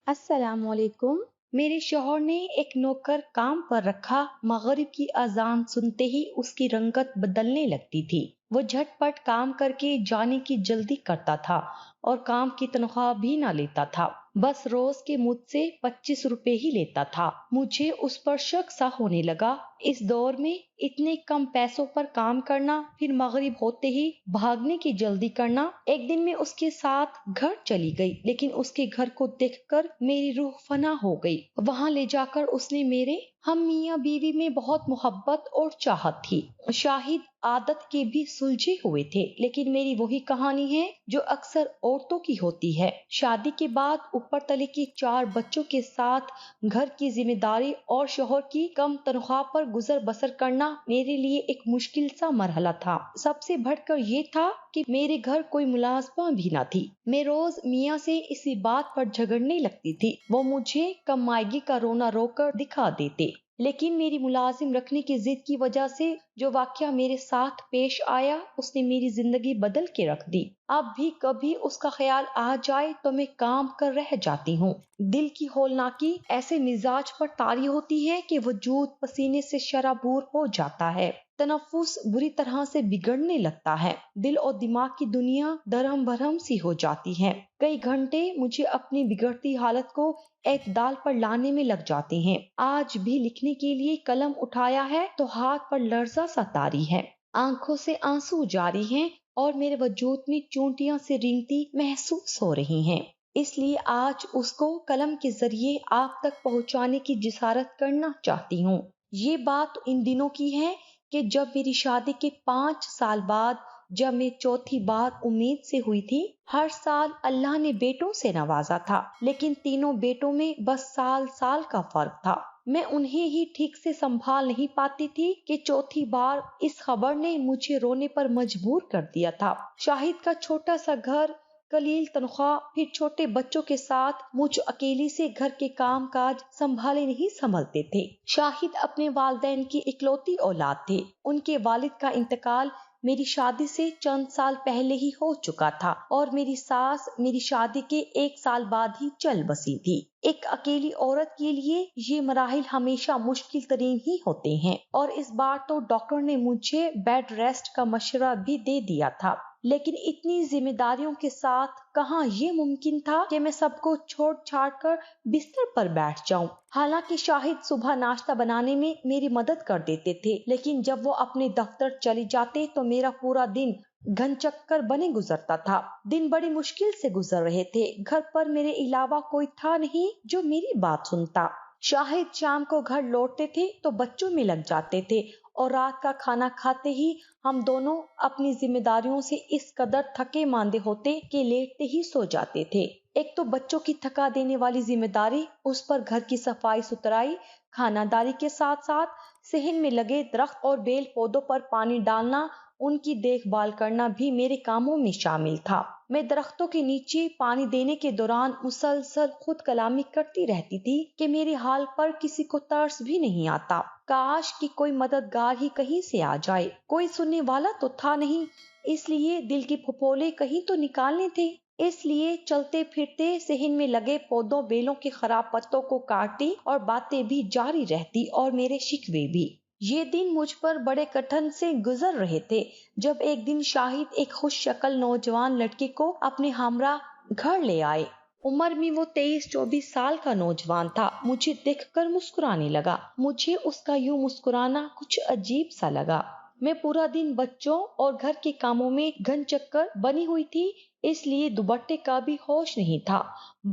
السلام علیکم۔ میرے شوہر نے ایک نوکر کام پر رکھا، مغرب کی اذان سنتے ہی اس کی رنگت بدلنے لگتی تھی۔ وہ جھٹ پٹ کام کر کے جانے کی جلدی کرتا تھا اور کام کی تنخواہ بھی نہ لیتا تھا، بس روز کے مجھ سے 25 روپے ہی لیتا تھا۔ مجھے اس پر شک سا ہونے لگا۔ اس دور میں اتنے کم پیسوں پر کام کرنا، پھر مغرب ہوتے ہی بھاگنے کی جلدی کرنا۔ ایک دن میں اس کے ساتھ گھر چلی گئی، لیکن اس کے گھر کو دیکھ کر میری روح فنا ہو گئی۔ وہاں لے جا کر اس نے ہم میاں بیوی میں بہت محبت اور چاہت تھی، شاہد عادت کے بھی سلجھے ہوئے تھے، لیکن میری وہی کہانی ہے جو اکثر عورتوں کی ہوتی ہے۔ شادی کے بعد اوپر تلے کے 4 بچوں کے ساتھ گھر کی ذمہ داری اور شوہر کی کم تنخواہ پر گزر بسر کرنا میرے لیے ایک مشکل سا مرحلہ تھا۔ سب سے بڑھ کر یہ تھا کہ میرے گھر کوئی ملازمہ بھی نہ تھی۔ میں روز میاں سے اسی بات پر جھگڑنے لگتی تھی۔ وہ مجھے کم مائگی کا رونا رو کر دکھا دیتے، لیکن میری ملازم رکھنے کی ضد کی وجہ سے جو واقعہ میرے ساتھ پیش آیا، اس نے میری زندگی بدل کے رکھ دی۔ اب بھی کبھی اس کا خیال آ جائے تو میں کام کر رہ جاتی ہوں۔ دل کی ہولناکی ایسے مزاج پر طاری ہوتی ہے کہ وجود پسینے سے شرابور ہو جاتا ہے، تنفس بری طرح سے بگڑنے لگتا ہے، دل اور دماغ کی دنیا درہم برہم سی ہو جاتی ہے۔ کئی گھنٹے مجھے اپنی بگڑتی حالت کو اعتدال پر لانے میں لگ جاتے ہیں۔ آج بھی لکھنے کے لیے قلم اٹھایا ہے تو ہاتھ پر لرزہ سا طاری ہے، آنکھوں سے آنسو جاری ہیں اور میرے وجود میں چونٹیاں سے رینگتی محسوس ہو رہی ہیں۔ اس لیے آج اس کو قلم کے ذریعے آپ تک پہنچانے کی جسارت کرنا چاہتی ہوں۔ یہ بات ان دنوں کی ہے کہ جب میری شادی کے 5 سال بعد، جب میں چوتھی بار امید سے ہوئی تھی۔ ہر سال اللہ نے بیٹوں سے نوازا تھا، لیکن تینوں بیٹوں میں بس سال کا فرق تھا۔ میں انہیں ہی ٹھیک سے سنبھال نہیں پاتی تھی کہ چوتھی بار اس خبر نے مجھے رونے پر مجبور کر دیا تھا۔ شاہد کا چھوٹا سا گھر، قلیل تنخواہ، پھر چھوٹے بچوں کے ساتھ مجھ اکیلی سے گھر کے کام کاج سنبھالے نہیں سنبھلتے تھے۔ شاہد اپنے والدین کی اکلوتی اولاد تھے۔ ان کے والد کا انتقال میری شادی سے چند سال پہلے ہی ہو چکا تھا اور میری ساس میری شادی کے 1 سال بعد ہی چل بسی تھی۔ ایک اکیلی عورت کے لیے یہ مراحل ہمیشہ مشکل ترین ہی ہوتے ہیں، اور اس بار تو ڈاکٹر نے مجھے بیڈ ریسٹ کا مشورہ بھی دے دیا تھا، لیکن اتنی ذمہ داریوں کے ساتھ کہاں یہ ممکن تھا کہ میں سب کو چھوڑ چھاڑ کر بستر پر بیٹھ جاؤں۔ حالانکہ شاہد صبح ناشتہ بنانے میں میری مدد کر دیتے تھے، لیکن جب وہ اپنے دفتر چلے جاتے تو میرا پورا دن گھن چکر بنے گزرتا تھا۔ دن بڑی مشکل سے گزر رہے تھے۔ گھر پر میرے علاوہ کوئی تھا نہیں جو میری بات سنتا۔ شاہد شام کو گھر لوٹتے تھے تو بچوں میں لگ جاتے تھے، اور رات کا کھانا کھاتے ہی ہم دونوں اپنی ذمہ داریوں سے اس قدر تھکے ماندے ہوتے کہ لیٹتے ہی سو جاتے تھے۔ ایک تو بچوں کی تھکا دینے والی ذمہ داری، اس پر گھر کی صفائی ستھرائی، خانہ داری کے ساتھ ساتھ صحن میں لگے درخت اور بیل پودوں پر پانی ڈالنا، ان کی دیکھ بھال کرنا بھی میرے کاموں میں شامل تھا۔ میں درختوں کے نیچے پانی دینے کے دوران مسلسل خود کلامی کرتی رہتی تھی کہ میرے حال پر کسی کو ترس بھی نہیں آتا۔ کاش کہ کوئی مددگار ہی کہیں سے آ جائے۔ کوئی سننے والا تو تھا نہیں، اس لیے دل کے پھپھولے کہیں تو نکالنے تھے۔ اس لیے چلتے پھرتے صحن میں لگے پودوں بیلوں کے خراب پتوں کو کاٹتی اور باتیں بھی جاری رہتی اور میرے شکوے بھی۔ یہ دن مجھ پر بڑے کٹھن سے گزر رہے تھے جب ایک دن شاہد ایک خوش شکل نوجوان لڑکے کو اپنے ہمراہ گھر لے آئے۔ عمر میں وہ 23-24 سال کا نوجوان تھا۔ مجھے دیکھ کر مسکرانے لگا۔ مجھے اس کا یوں مسکرانا کچھ عجیب سا لگا۔ میں پورا دن بچوں اور گھر کے کاموں میں گھن چکر بنی ہوئی تھی، اس لیے دوپٹے کا بھی ہوش نہیں تھا،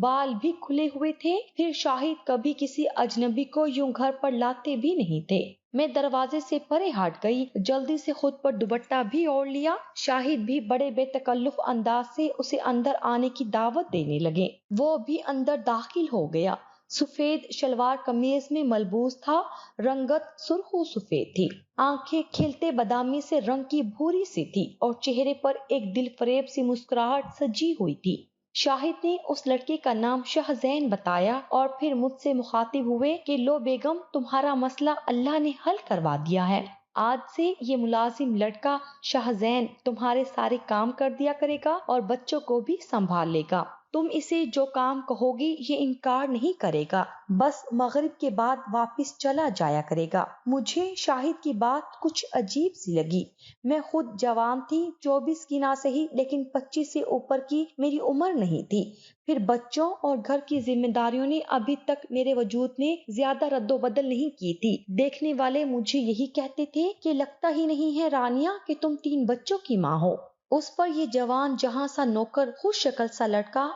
بال بھی کھلے ہوئے تھے۔ پھر شاہد کبھی کسی اجنبی کو یوں گھر پر لاتے بھی نہیں تھے۔ میں دروازے سے پرے ہٹ گئی، جلدی سے خود پر دوپٹہ بھی اوڑھ لیا۔ شاہد بھی بڑے بے تکلف انداز سے اسے اندر آنے کی دعوت دینے لگے۔ وہ بھی اندر داخل ہو گیا۔ سفید شلوار قمیض میں ملبوس تھا، رنگت سرخ و سفید تھی، آنکھیں کھلتے بادامی سے رنگ کی بھوری سی تھی اور چہرے پر ایک دل فریب سی مسکراہٹ سجی ہوئی تھی۔ شاہد نے اس لڑکے کا نام شاہزین بتایا اور پھر مجھ سے مخاطب ہوئے کہ لو بیگم، تمہارا مسئلہ اللہ نے حل کروا دیا ہے۔ آج سے یہ ملازم لڑکا شاہزین تمہارے سارے کام کر دیا کرے گا اور بچوں کو بھی سنبھال لے گا۔ تم اسے جو کام کہو گی یہ انکار نہیں کرے گا، بس مغرب کے بعد واپس چلا جایا کرے گا۔ مجھے شاہد کی بات کچھ عجیب سی لگی۔ میں خود جوان تھی، 24 کی نہ صحیح لیکن 25 سے اوپر کی میری عمر نہیں تھی۔ پھر بچوں اور گھر کی ذمہ داریوں نے ابھی تک میرے وجود میں زیادہ رد و بدل نہیں کی تھی۔ دیکھنے والے مجھے یہی کہتے تھے کہ لگتا ہی نہیں ہے رانیہ کہ تم 3 بچوں کی ماں ہو۔ اس پر یہ جوان جہاں سا نوکر خوش شکل سا لڑکا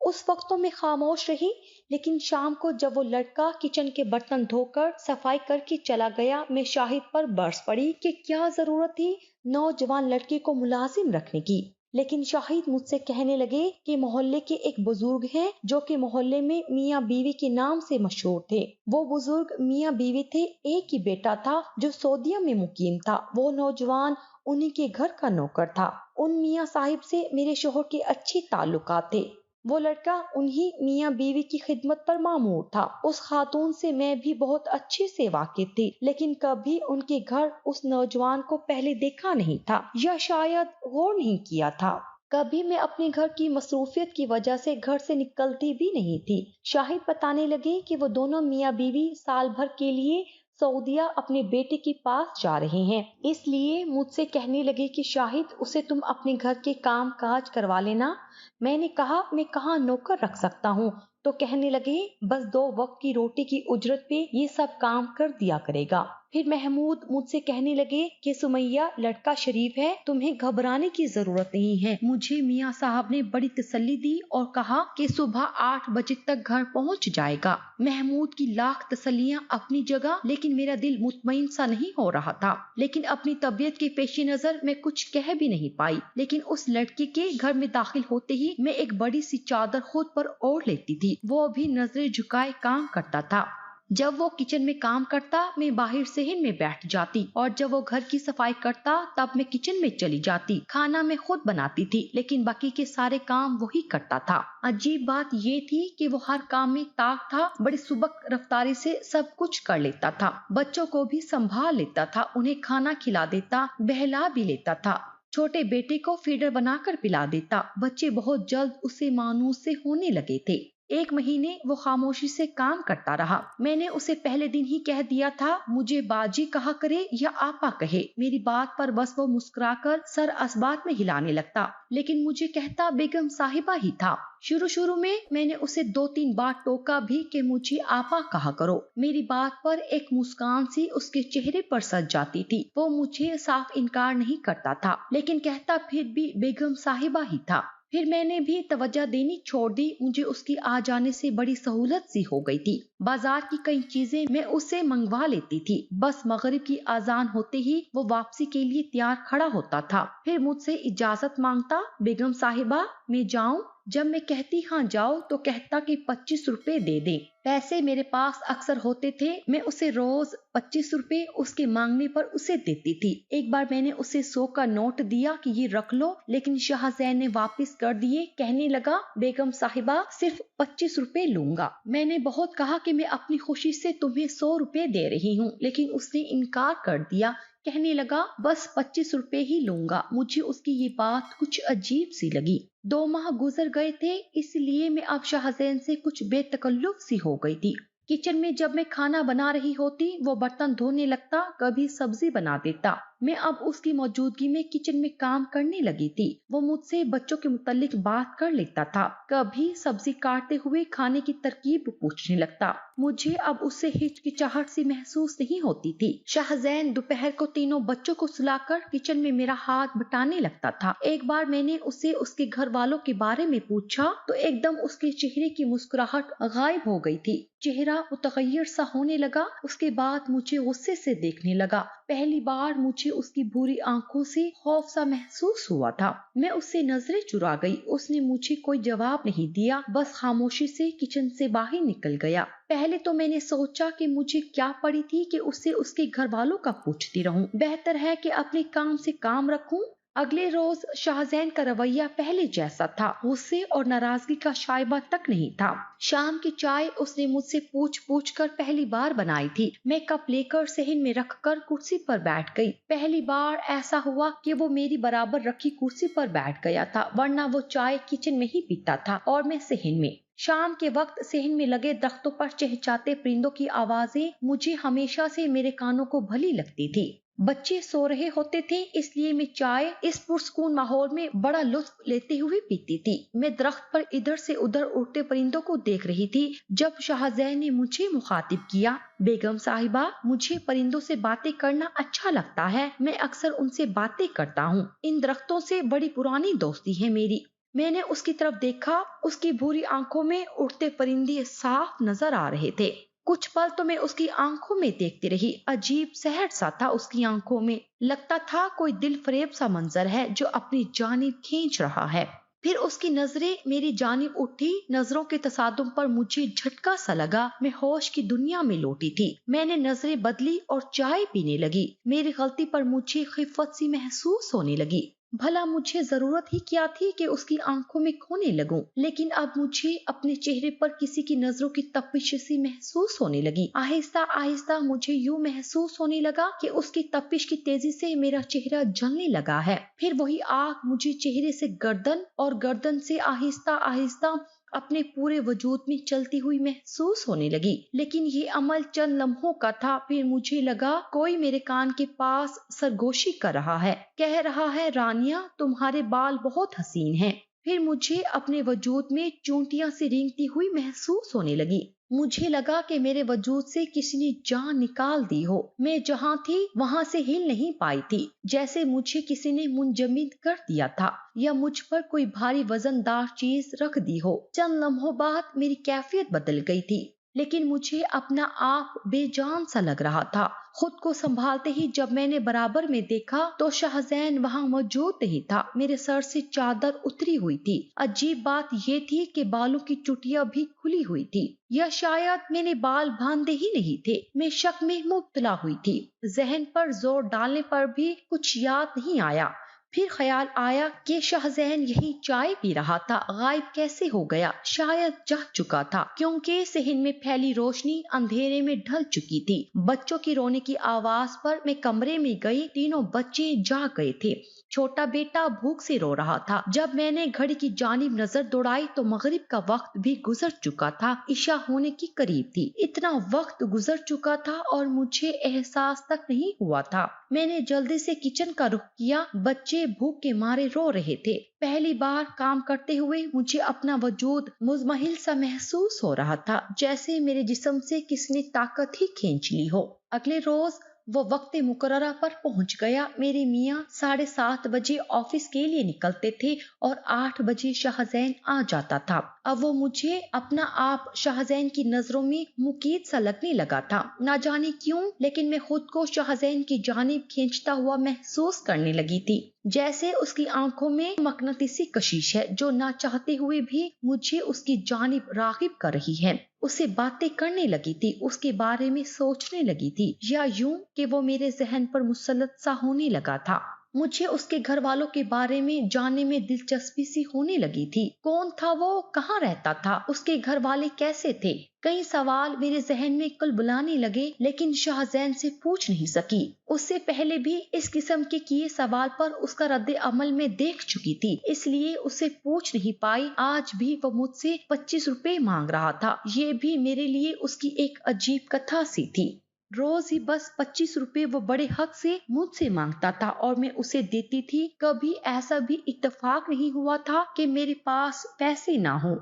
اس وقتوں میں خاموش رہی، لیکن شام کو جب وہ لڑکا کچن کے برتن دھو کر صفائی کر کے چلا گیا، میں شاہد پر برس پڑی کہ کیا ضرورت تھی نوجوان لڑکے کو ملازم رکھنے کی۔ لیکن شاہد مجھ سے کہنے لگے کہ محلے کے ایک بزرگ ہیں جو کہ محلے میں میاں بیوی کے نام سے مشہور تھے۔ وہ بزرگ میاں بیوی تھے، ایک ہی بیٹا تھا جو سعودیہ میں مقیم تھا۔ وہ نوجوان انہی کے گھر کا نوکر تھا۔ ان میاں صاحب سے میرے شوہر کے اچھے تعلقات تھے۔ وہ لڑکا انہی میاں بیوی کی خدمت پر مامور تھا۔ اس خاتون سے میں بھی بہت اچھے سے واقف تھی، لیکن کبھی ان کے گھر اس نوجوان کو پہلے دیکھا نہیں تھا یا شاید غور نہیں کیا تھا۔ کبھی میں اپنے گھر کی مصروفیت کی وجہ سے گھر سے نکلتی بھی نہیں تھی۔ شاہد بتانے لگے کہ وہ دونوں میاں بیوی سال بھر کے لیے سعودیہ اپنے بیٹے کے پاس جا رہے ہیں، اس لیے مجھ سے کہنے لگے کہ شاہد اسے تم اپنے گھر کے کام کاج کروا لینا۔ میں نے کہا میں کہاں نوکر رکھ سکتا ہوں، تو کہنے لگے بس 2 وقت کی روٹی کی اجرت پہ یہ سب کام کر دیا کرے گا۔ پھر محمود مجھ سے کہنے لگے کہ سمیہ لڑکا شریف ہے، تمہیں گھبرانے کی ضرورت نہیں ہے۔ مجھے میاں صاحب نے بڑی تسلی دی اور کہا کہ صبح 8 بجے تک گھر پہنچ جائے گا۔ محمود کی لاکھ تسلیاں اپنی جگہ، لیکن میرا دل مطمئن سا نہیں ہو رہا تھا۔ لیکن اپنی طبیعت کے پیش نظر میں کچھ کہہ بھی نہیں پائی۔ لیکن اس لڑکے کے گھر میں داخل ہوتے ہی میں ایک بڑی سی چادر خود پر اوڑھ لیتی تھی۔ وہ بھی نظریں جھکائے کام کرتا تھا۔ جب وہ کچن میں کام کرتا میں باہر صحن میں بیٹھ جاتی، اور جب وہ گھر کی صفائی کرتا تب میں کچن میں چلی جاتی۔ کھانا میں خود بناتی تھی، لیکن باقی کے سارے کام وہی کرتا تھا۔ عجیب بات یہ تھی کہ وہ ہر کام میں طاق تھا، بڑی سبک رفتاری سے سب کچھ کر لیتا تھا۔ بچوں کو بھی سنبھال لیتا تھا، انہیں کھانا کھلا دیتا، بہلا بھی لیتا تھا، چھوٹے بیٹے کو فیڈر بنا کر پلا دیتا۔ بچے بہت جلد اسے مانوس سے ہونے لگے تھے۔ 1 مہینے وہ خاموشی سے کام کرتا رہا۔ میں نے اسے پہلے دن ہی کہہ دیا تھا مجھے باجی کہا کرے یا آپا کہے۔ میری بات پر بس وہ مسکرا کر سر اسبات میں ہلانے لگتا، لیکن مجھے کہتا بیگم صاحبہ ہی تھا۔ شروع میں میں نے اسے 2-3 بار ٹوکا بھی کہ مجھے آپا کہا کرو۔ میری بات پر ایک مسکان سی اس کے چہرے پر سج جاتی تھی۔ وہ مجھے صاف انکار نہیں کرتا تھا، لیکن کہتا پھر بھی بیگم صاحبہ ہی تھا۔ پھر میں نے بھی توجہ دینی چھوڑ دی، مجھے اس کی آ جانے سے بڑی سہولت سی ہو گئی تھی۔ بازار کی کئی چیزیں میں اسے منگوا لیتی تھی، بس مغرب کی اذان ہوتے ہی وہ واپسی کے لیے تیار کھڑا ہوتا تھا۔ پھر مجھ سے اجازت مانگتا، بیگم صاحبہ میں جاؤں؟ جب میں کہتی ہاں جاؤ تو کہتا کہ 25 روپے دے دیں۔ پیسے میرے پاس اکثر ہوتے تھے، میں اسے روز 25 روپے اس کے مانگنے پر اسے دیتی تھی۔ ایک بار میں نے اسے 100 کا نوٹ دیا کہ یہ رکھ لو، لیکن شاہ زین نے واپس کر دیے، کہنے لگا بیگم صاحبہ صرف 25 روپے لوں گا۔ میں نے بہت کہا کہ میں اپنی خوشی سے تمہیں 100 روپے دے رہی ہوں، لیکن اس نے انکار کر دیا، کہنے لگا بس 25 روپے ہی لوں گا۔ مجھے اس کی یہ بات کچھ عجیب سی لگی۔ 2 ماہ گزر گئے تھے، اس لیے میں اب شاہ زین سے کچھ بے تکلف سی ہو گئی تھی۔ کچن میں جب میں کھانا بنا رہی ہوتی وہ برتن دھونے لگتا، کبھی سبزی بنا دیتا۔ میں اب اس کی موجودگی میں کچن میں کام کرنے لگی تھی۔ وہ مجھ سے بچوں کے متعلق بات کر لیتا تھا، کبھی سبزی کاٹتے ہوئے کھانے کی ترکیب پوچھنے لگتا۔ مجھے اب اس سے ہچکچاہٹ سی محسوس نہیں ہوتی تھی۔ شاہ زین دوپہر کو تینوں بچوں کو سلا کر کچن میں میرا ہاتھ بٹانے لگتا تھا۔ ایک بار میں نے اسے اس کے گھر والوں کے بارے میں پوچھا تو ایک دم اس کے چہرے کی مسکراہٹ غائب ہو گئی تھی، چہرہ متغیر سا ہونے لگا۔ اس کے بعد مجھے غصے سے دیکھنے لگا۔ پہلی بار مجھے اس کی بھوری آنکھوں سے خوف سا محسوس ہوا تھا۔ میں اس سے نظریں چرا گئی۔ اس نے مجھے کوئی جواب نہیں دیا، بس خاموشی سے کچن سے باہر نکل گیا۔ پہلے تو میں نے سوچا کہ مجھے کیا پڑی تھی کہ اس سے اس کے گھر والوں کا پوچھتی رہوں، بہتر ہے کہ اپنے کام سے کام رکھوں۔ اگلے روز شاہزین کا رویہ پہلے جیسا تھا، غصے اور ناراضگی کا شائبہ تک نہیں تھا۔ شام کی چائے اس نے مجھ سے پوچھ کر پہلی بار بنائی تھی۔ میں کپ لے کر صحن میں رکھ کر کرسی پر بیٹھ گئی۔ پہلی بار ایسا ہوا کہ وہ میری برابر رکھی کرسی پر بیٹھ گیا تھا، ورنہ وہ چائے کچن میں ہی پیتا تھا اور میں صحن میں۔ شام کے وقت صحن میں لگے درختوں پر چہچاتے پرندوں کی آوازیں مجھے ہمیشہ سے میرے کانوں کو بھلی لگتی تھی۔ بچے سو رہے ہوتے تھے، اس لیے میں چائے اس پرسکون ماحول میں بڑا لطف لیتے ہوئے پیتی تھی۔ میں درخت پر ادھر سے ادھر اڑتے پرندوں کو دیکھ رہی تھی جب شاہزین نے مجھے مخاطب کیا۔ بیگم صاحبہ، مجھے پرندوں سے باتیں کرنا اچھا لگتا ہے، میں اکثر ان سے باتیں کرتا ہوں۔ ان درختوں سے بڑی پرانی دوستی ہے میری۔ میں نے اس کی طرف دیکھا، اس کی بھوری آنکھوں میں اڑتے پرندے صاف نظر آ رہے تھے۔ کچھ پل تو میں اس کی آنکھوں میں دیکھتی رہی، عجیب سحر سا تھا اس کی آنکھوں میں، لگتا تھا کوئی دل فریب سا منظر ہے جو اپنی جانب کھینچ رہا ہے۔ پھر اس کی نظریں میری جانب اٹھی، نظروں کے تصادم پر مجھے جھٹکا سا لگا، میں ہوش کی دنیا میں لوٹی تھی۔ میں نے نظریں بدلی اور چائے پینے لگی۔ میری غلطی پر مجھے خفت سی محسوس ہونے لگی۔ بھلا مجھے ضرورت ہی کیا تھی کہ اس کی آنکھوں میں کھونے لگوں، لیکن اب مجھے اپنے چہرے پر کسی کی نظروں کی تپش سی محسوس ہونے لگی۔ آہستہ آہستہ مجھے یوں محسوس ہونے لگا کہ اس کی تپش کی تیزی سے میرا چہرہ جلنے لگا ہے۔ پھر وہی آگ مجھے چہرے سے گردن اور گردن سے آہستہ آہستہ اپنے پورے وجود میں چلتی ہوئی محسوس ہونے لگی۔ لیکن یہ عمل چند لمحوں کا تھا، پھر مجھے لگا کوئی میرے کان کے پاس سرگوشی کر رہا ہے، کہہ رہا ہے، رانیہ تمہارے بال بہت حسین ہیں۔ پھر مجھے اپنے وجود میں چونٹیاں سے رینگتی ہوئی محسوس ہونے لگی۔ مجھے لگا کہ میرے وجود سے کسی نے جان نکال دی ہو۔ میں جہاں تھی وہاں سے ہل نہیں پائی تھی، جیسے مجھے کسی نے منجمد کر دیا تھا یا مجھ پر کوئی بھاری وزن دار چیز رکھ دی ہو۔ چند لمحوں بعد میری کیفیت بدل گئی تھی، لیکن مجھے اپنا آپ بے جان سا لگ رہا تھا۔ خود کو سنبھالتے ہی جب میں نے برابر میں دیکھا تو شاہزین وہاں موجود نہیں تھا۔ میرے سر سے چادر اتری ہوئی تھی۔ عجیب بات یہ تھی کہ بالوں کی چٹیاں بھی کھلی ہوئی تھی، یا شاید میں نے بال باندھے ہی نہیں تھے۔ میں شک میں مبتلا ہوئی تھی۔ ذہن پر زور ڈالنے پر بھی کچھ یاد نہیں آیا۔ پھر خیال آیا کہ شاہزین یہی چائے پی رہا تھا، غائب کیسے ہو گیا؟ شاید جگ چکا تھا، کیونکہ صحن میں پھیلی روشنی اندھیرے میں ڈھل چکی تھی۔ بچوں کی رونے کی آواز پر میں کمرے میں گئی، تینوں بچے جاگ گئے تھے۔ چھوٹا بیٹا بھوک سے رو رہا تھا۔ جب میں نے گھڑی کی جانب نظر دوڑائی تو مغرب کا وقت بھی گزر چکا تھا، عشاء ہونے کی قریب تھی۔ اتنا وقت گزر چکا تھا اور مجھے احساس تک نہیں ہوا تھا۔ میں نے جلدی سے کچن کا رخ کیا، بچے بھوک کے مارے رو رہے تھے۔ پہلی بار کام کرتے ہوئے مجھے اپنا وجود مزمحل سا محسوس ہو رہا تھا، جیسے میرے جسم سے کسی نے طاقت ہی کھینچ لی ہو۔ اگلے روز وہ وقت مقررہ پر پہنچ گیا۔ میرے میاں 7:30 بجے آفس کے لیے نکلتے تھے اور 8 بجے شاہزین آ جاتا تھا۔ اب وہ مجھے اپنا آپ شاہزین کی نظروں میں مقید سا لگنے لگا تھا۔ نہ جانے کیوں، لیکن میں خود کو شاہزین کی جانب کھینچتا ہوا محسوس کرنے لگی تھی، جیسے اس کی آنکھوں میں مقناطیسی کشش ہے جو نہ چاہتے ہوئے بھی مجھے اس کی جانب راغب کر رہی ہے۔ اس سے باتیں کرنے لگی تھی، اس کے بارے میں سوچنے لگی تھی، یا یوں کہ وہ میرے ذہن پر مسلط سا ہونے لگا تھا۔ مجھے اس کے گھر والوں کے بارے میں جاننے میں دلچسپی سی ہونے لگی تھی۔ کون تھا وہ؟ کہاں رہتا تھا؟ اس کے گھر والے کیسے تھے؟ کئی سوال میرے ذہن میں کلبلانے لگے، لیکن شاہزین سے پوچھ نہیں سکی۔ اس سے پہلے بھی اس قسم کے کیے سوال پر اس کا رد عمل میں دیکھ چکی تھی، اس لیے اسے پوچھ نہیں پائی۔ آج بھی وہ مجھ سے 25 روپے مانگ رہا تھا۔ یہ بھی میرے لیے اس کی ایک عجیب کتھا سی تھی۔ روز ہی بس 25 روپے وہ بڑے حق سے مجھ سے مانگتا تھا اور میں اسے دیتی تھی۔ کبھی ایسا بھی اتفاق نہیں ہوا تھا کہ میرے پاس پیسے نہ ہوں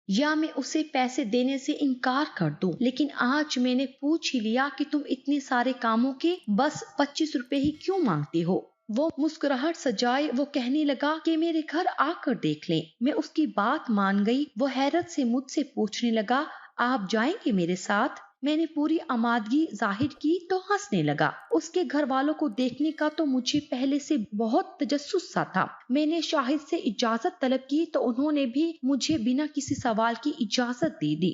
یا میں اسے پیسے دینے سے انکار کر دوں، لیکن آج میں نے پوچھ ہی لیا کہ تم اتنے سارے کاموں کے بس 25 روپے ہی کیوں مانگتے ہو؟ وہ مسکراہٹ سجائے وہ کہنے لگا کہ میرے گھر آ کر دیکھ لیں۔ میں اس کی بات مان گئی۔ وہ حیرت سے مجھ سے پوچھنے لگا، آپ جائیں گے میرے ساتھ؟ میں نے پوری آمادگی ظاہر کی تو ہنسنے لگا۔ اس کے گھر والوں کو دیکھنے کا تو مجھے پہلے سے بہت تجسس سا تھا۔ میں نے شاہد سے اجازت طلب کی تو انہوں نے بھی مجھے بنا کسی سوال کی اجازت دے دی۔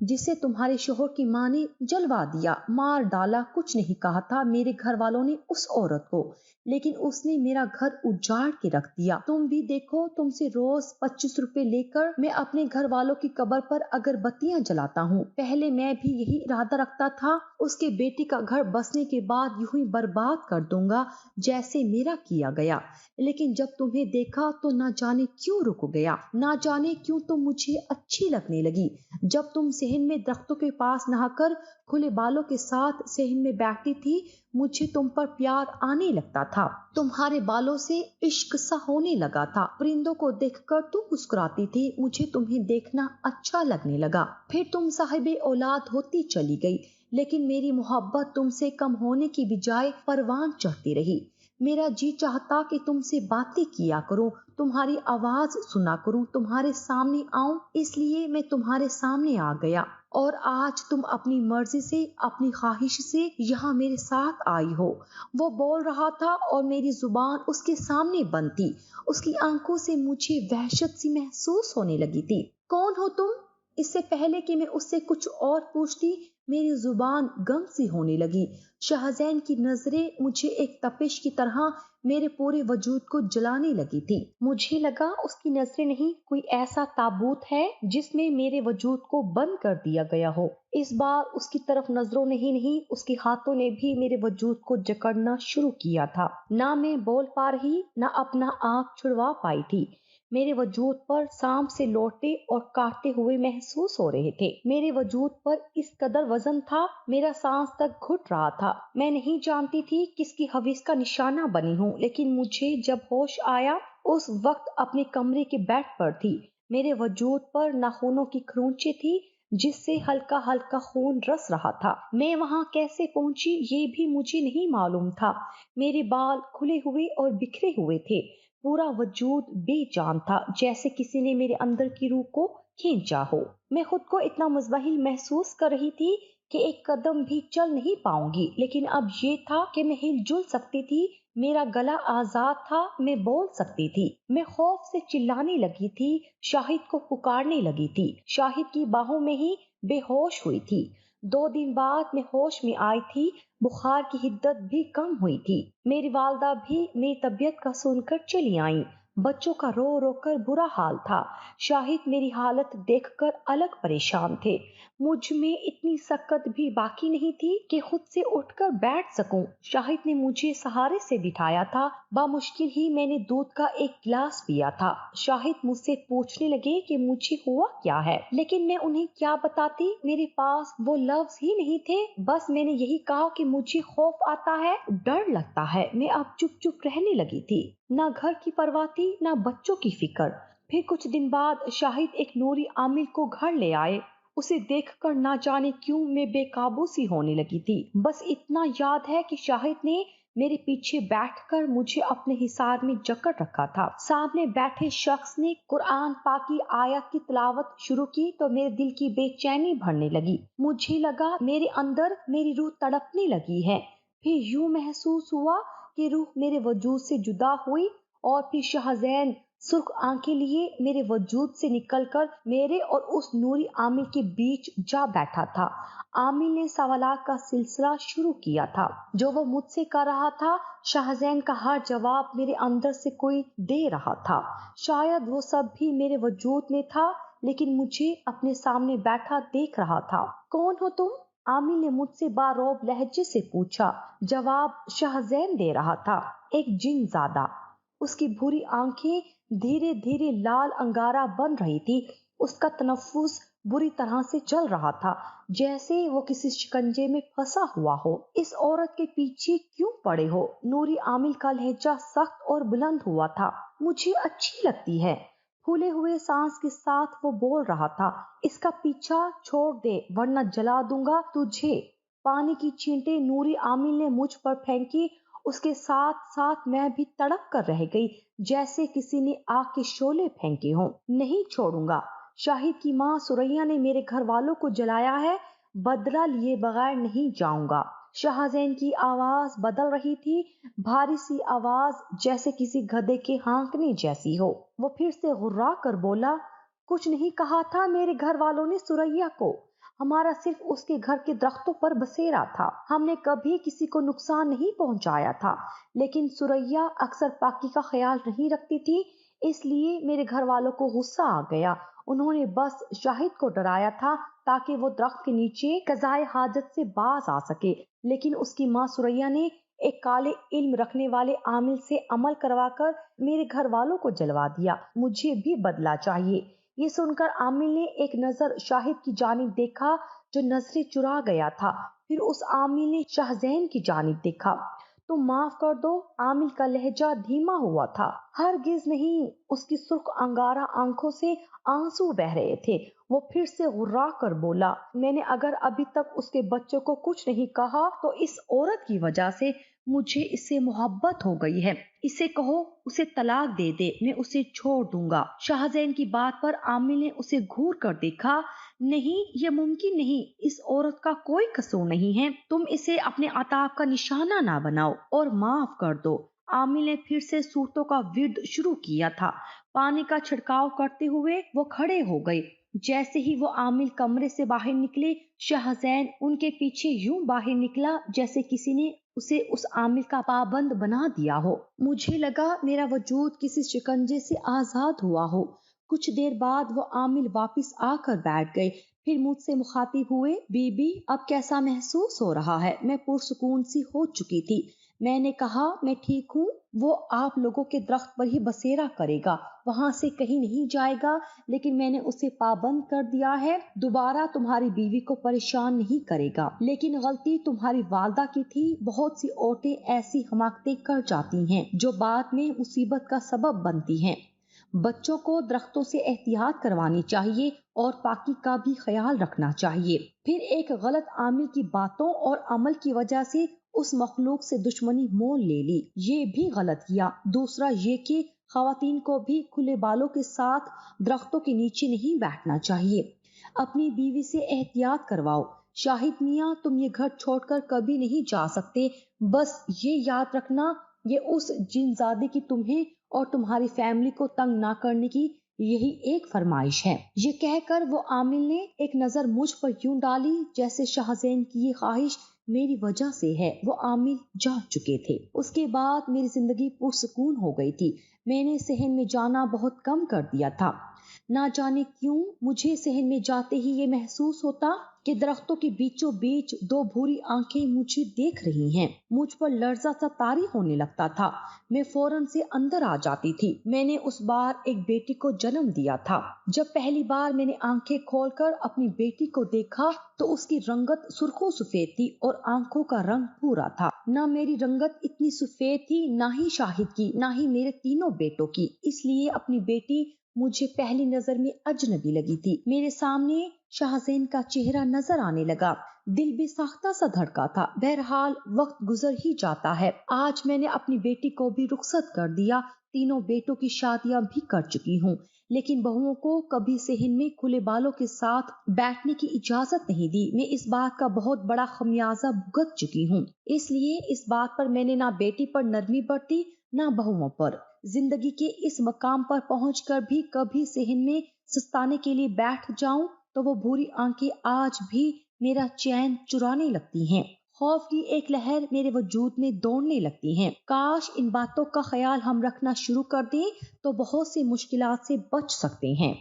جسے تمہارے شوہر کی ماں نے جلوا دیا، مار ڈالا، کچھ نہیں کہا تھا میرے گھر والوں نے اس عورت کو، لیکن اس نے میرا گھر اجاڑ کے رکھ دیا۔ تم بھی دیکھو، تم سے روز 25 روپے لے کر میں اپنے گھر والوں کی قبر پر اگربتیاں جلاتا ہوں۔ پہلے میں بھی یہی ارادہ رکھتا تھا، اس کے بیٹے کا گھر بسنے کے بعد یوں ہی برباد کر دوں گا جیسے میرا کیا گیا، لیکن جب تمہیں دیکھا تو نہ جانے کیوں رک گیا، نہ جانے کیوں تم مجھے اچھی لگنے لگی۔ جب تم صحن میں درختوں کے پاس نہا کر کھلے بالوں کے ساتھ صحن میں بیٹھتی تھی، مجھے تم پر پیار آنے لگتا تھا، تمہارے بالوں سے عشق سا ہونے لگا تھا۔ پرندوں کو دیکھ کر تم مسکراتی تھی، مجھے تمہیں دیکھنا اچھا لگنے لگا۔ پھر تم صاحب اولاد ہوتی چلی گئی، لیکن میری محبت تم سے کم ہونے کی بجائے پروان چڑھتی رہی۔ میرا جی چاہتا کہ تم سے باتیں کیا کروں، تمہاری آواز سنا کروں، تمہارے سامنے آؤں، اس لیے میں تمہارے سامنے آ گیا، اور آج تم اپنی مرضی سے، اپنی خواہش سے یہاں میرے ساتھ آئی ہو۔ وہ بول رہا تھا اور میری زبان اس کے سامنے بند تھی۔ اس کی آنکھوں سے مجھے وحشت سی محسوس ہونے لگی تھی۔ کون ہو تم؟ اس سے پہلے کہ میں اس سے کچھ اور پوچھتی، میری زبان گم سی ہونے لگی۔ شاہزین کی نظریں مجھے ایک تپش کی طرح میرے پورے وجود کو جلانے لگی تھی۔ مجھے لگا اس کی نظریں نہیں، کوئی ایسا تابوت ہے جس میں میرے وجود کو بند کر دیا گیا ہو۔ اس بار اس کی طرف نظروں نہیں، اس کے ہاتھوں نے بھی میرے وجود کو جکڑنا شروع کیا تھا۔ نہ میں بول پا رہی، نہ اپنا آنکھ چھڑوا پائی تھی۔ میرے وجود پر سانپ سے لوٹے اور کاٹتے ہوئے محسوس ہو رہے تھے۔ میرے وجود پر اس قدر وزن تھا، میرا سانس تک گھٹ رہا تھا۔ میں نہیں جانتی تھی کس کی حوث کا نشانہ بنی ہوں، لیکن مجھے جب ہوش آیا اس وقت اپنے کمرے کے بیڈ پر تھی۔ میرے وجود پر ناخنوں کی کھرونچیں تھی جس سے ہلکا ہلکا خون رس رہا تھا۔ میں وہاں کیسے پہنچی یہ بھی مجھے نہیں معلوم تھا۔ میرے بال کھلے ہوئے اور بکھرے ہوئے تھے، پورا وجود بے جان تھا، جیسے کسی نے میرے اندر کی روح کو کھینچا ہو۔ میں خود کو اتنا مزمحل محسوس کر رہی تھی کہ ایک قدم بھی چل نہیں پاؤں گی، لیکن اب یہ تھا کہ میں ہل جل سکتی تھی، میرا گلا آزاد تھا، میں بول سکتی تھی۔ میں خوف سے چلانے لگی تھی، شاہد کو پکارنے لگی تھی، شاہد کی باہوں میں ہی بے ہوش ہوئی تھی۔ 2 دن بعد میں ہوش میں آئی تھی، بخار کی حدت بھی کم ہوئی تھی۔ میری والدہ بھی میری طبیعت کا سن کر چلی آئیں۔ بچوں کا رو رو کر برا حال تھا۔ شاہد میری حالت دیکھ کر الگ پریشان تھے۔ مجھ میں اتنی سکت بھی باقی نہیں تھی کہ خود سے اٹھ کر بیٹھ سکوں۔ شاہد نے مجھے سہارے سے بٹھایا تھا، بامشکل ہی میں نے دودھ کا ایک گلاس پیا تھا۔ شاہد مجھ سے پوچھنے لگے کہ مجھے ہوا کیا ہے، لیکن میں انہیں کیا بتاتی، میرے پاس وہ لفظ ہی نہیں تھے۔ بس میں نے یہی کہا کہ مجھے خوف آتا ہے، ڈر لگتا ہے۔ میں اب چپ چپ رہنے لگی تھی، نہ گھر کی پرواہ تھی، نہ بچوں کی فکر۔ پھر کچھ دن بعد شاہد ایک نوری عامل کو گھر لے آئے۔ اسے دیکھ کر نہ جانے کیوں میں بے قابو سی ہونے لگی تھی۔ بس اتنا یاد ہے کہ شاہد نے میرے پیچھے بیٹھ کر مجھے اپنے حصار میں جکڑ رکھا تھا۔ سامنے بیٹھے شخص نے قرآن پاک کی آیت کی تلاوت شروع کی تو میرے دل کی بے چینی بڑھنے لگی۔ مجھے لگا میرے اندر میری روح تڑپنے لگی ہے۔ پھر یوں محسوس ہوا کہ روح میرے وجود سے جدا ہوئی، اور پھر شاہزین سرخ آنکھیں لیے میرے وجود سے نکل کر میرے اور اس نوری عامل کے بیچ جا بیٹھا تھا۔ عامل نے سوالات کا سلسلہ شروع کیا تھا جو وہ مجھ سے کر رہا تھا۔ شاہزین کا ہر جواب میرے اندر سے کوئی دے رہا تھا۔ شاید وہ سب بھی میرے وجود میں تھا، لیکن مجھے اپنے سامنے بیٹھا دیکھ رہا تھا۔ کون ہو تم؟ عامل نے مجھ سے باروب لہجے سے پوچھا۔ جواب شاہزین دے رہا تھا، ایک جن زادہ۔ اس کی بھوری آنکھیں دھیرے دھیرے لال انگارہ بن رہی تھی، اس کا تنفس بری طرح سے چل رہا تھا، جیسے وہ کسی شکنجے میں پھنسا ہوا ہو۔ اس عورت کے پیچھے کیوں پڑے ہو؟ نوری عامل کا لہجہ سخت اور بلند ہوا تھا۔ مجھے اچھی لگتی ہے، پھولے ہوئے سانس کے ساتھ وہ بول رہا تھا۔ اس کا پیچھا چھوڑ دے ورنہ جلا دوں گا تجھے۔ پانی کی چھینٹیں نوری عامل نے مجھ پر پھینکی، اس کے ساتھ ساتھ میں بھی تڑپ کر رہ گئی، جیسے کسی نے آگ کے شعلے پھینکے ہوں۔ نہیں چھوڑوں گا، شاہد کی ماں سریا نے میرے گھر والوں کو جلایا ہے، بدلہ لیے بغیر نہیں جاؤں گا۔ شاہزین کی آواز بدل رہی تھی، بھاری سی آواز جیسے کسی گدھے کے ہانکنے جیسی ہو۔ وہ پھر سے غرا کر بولا، کچھ نہیں کہا تھا میرے گھر والوں نے سریا کو؟ ہمارا صرف اس کے گھر کے درختوں پر بسیرا تھا، ہم نے کبھی کسی کو نقصان نہیں پہنچایا تھا، لیکن سوریا اکثر پاکی کا خیال نہیں رکھتی تھی، اس لیے میرے گھر والوں کو غصہ آ گیا۔ انہوں نے بس شاہد کو ڈرایا تھا تاکہ وہ درخت کے نیچے قضائے حاجت سے باز آ سکے، لیکن اس کی ماں سوریا نے ایک کالے علم رکھنے والے عامل سے عمل کروا کر میرے گھر والوں کو جلوا دیا۔ مجھے بھی بدلہ چاہیے۔ یہ سن کر عامل نے ایک نظر شاہد کی جانب دیکھا جو نظریں چرا گیا تھا، پھر اس عامل نے شاہزین کی جانب دیکھا۔ تم معاف کر دو، عامل کا لہجہ دھیما ہوا تھا۔ ہرگز نہیں، اس کی سرخ انگارہ آنکھوں سے آنسو بہ رہے تھے۔ وہ پھر سے غرا کر بولا، میں نے اگر ابھی تک اس کے بچوں کو کچھ نہیں کہا تو اس عورت کی وجہ سے مجھے اس سے محبت ہو گئی ہے۔ اسے کہو اسے طلاق دے دے، میں اسے چھوڑ دوں گا۔ شاہزین کی بات پر عامل نے اسے گھور کر دیکھا۔ نہیں، یہ ممکن نہیں، اس عورت کا کوئی قصور نہیں ہے، تم اسے اپنے عتاب کا نشانہ نہ بناؤ اور معاف کر دو۔ عامل نے پھر سے صورتوں کا ورد شروع کیا تھا۔ پانی کا چھڑکاؤ کرتے ہوئے وہ کھڑے ہو گئے۔ جیسے ہی وہ عامل کمرے سے باہر نکلے، شاہزین ان کے پیچھے یوں باہر نکلا جیسے کسی نے اسے اس عامل کا پابند بنا دیا ہو۔ مجھے لگا میرا وجود کسی شکنجے سے آزاد ہوا ہو۔ کچھ دیر بعد وہ عامل واپس آ کر بیٹھ گئے، پھر مجھ سے مخاطب ہوئے، بی بی اب کیسا محسوس ہو رہا ہے؟ میں پرسکون سی ہو چکی تھی۔ میں نے کہا میں ٹھیک ہوں، وہ آپ لوگوں کے درخت پر ہی بسیرا کرے گا، وہاں سے کہیں نہیں جائے گا، لیکن میں نے اسے پابند کر دیا ہے، دوبارہ تمہاری بیوی کو پریشان نہیں کرے گا۔ لیکن غلطی تمہاری والدہ کی تھی، بہت سی عورتیں ایسی حماقتیں کر جاتی ہیں جو بعد میں مصیبت کا سبب بنتی ہیں۔ بچوں کو درختوں سے احتیاط کروانی چاہیے اور پاکی کا بھی خیال رکھنا چاہیے۔ پھر ایک غلط عامل کی باتوں اور عمل کی وجہ سے اس مخلوق سے دشمنی مول لے لی، یہ بھی غلط کیا۔ دوسرا یہ کہ خواتین کو بھی کھلے بالوں کے ساتھ درختوں کے نیچے نہیں بیٹھنا چاہیے۔ اپنی بیوی سے احتیاط کرواؤ۔ شاہد میاں، تم یہ گھر چھوڑ کر کبھی نہیں جا سکتے، بس یہ یاد رکھنا، یہ اس جن زادے کی تمہیں اور تمہاری فیملی کو تنگ نہ کرنے کی یہی ایک فرمائش ہے۔ یہ کہہ کر وہ عامل نے ایک نظر مجھ پر یوں ڈالی جیسے شاہزین کی یہ خواہش میری وجہ سے ہے۔ وہ عامل جا چکے تھے۔ اس کے بعد میری زندگی پرسکون ہو گئی تھی۔ میں نے صحن میں جانا بہت کم کر دیا تھا۔ نہ جانے کیوں مجھے صحن میں جاتے ہی یہ محسوس ہوتا کہ درختوں کے بیچوں بیچ دو بھوری آنکھیں مجھے دیکھ رہی ہیں۔ مجھ پر لرزہ سا طاری ہونے لگتا تھا۔ میں فوراً سے اندر آ جاتی تھی۔ میں نے اس بار ایک بیٹی کو جنم دیا تھا۔ جب پہلی بار میں نے آنکھیں کھول کر اپنی بیٹی کو دیکھا تو اس کی رنگت سرخ و سفید تھی اور آنکھوں کا رنگ بھورا تھا۔ نہ میری رنگت اتنی سفید تھی، نہ ہی شاہد کی، نہ ہی میرے تینوں بیٹوں کی، اس لیے اپنی بیٹی مجھے پہلی نظر میں اجنبی لگی تھی۔ میرے سامنے شاہزین کا چہرہ نظر آنے لگا، دل بے ساختہ سا دھڑکا تھا۔ بہرحال وقت گزر ہی جاتا ہے۔ آج میں نے اپنی بیٹی کو بھی رخصت کر دیا، تینوں بیٹوں کی شادیاں بھی کر چکی ہوں، لیکن بہوؤں کو کبھی صحن میں کھلے بالوں کے ساتھ بیٹھنے کی اجازت نہیں دی۔ میں اس بات کا بہت بڑا خمیازہ بھگت چکی ہوں، اس لیے اس بات پر میں نے نہ بیٹی پر نرمی برتی نہ بہوؤں پر۔ زندگی کے اس مقام پر پہنچ کر بھی کبھی صحن میں سستانے کے لیے بیٹھ جاؤں تو وہ بھوری آنکھیں آج بھی میرا چین چرانے لگتی ہیں۔ خوف کی ایک لہر میرے وجود میں دوڑنے لگتی ہیں۔ کاش ان باتوں کا خیال ہم رکھنا شروع کر دیں تو بہت سی مشکلات سے بچ سکتے ہیں۔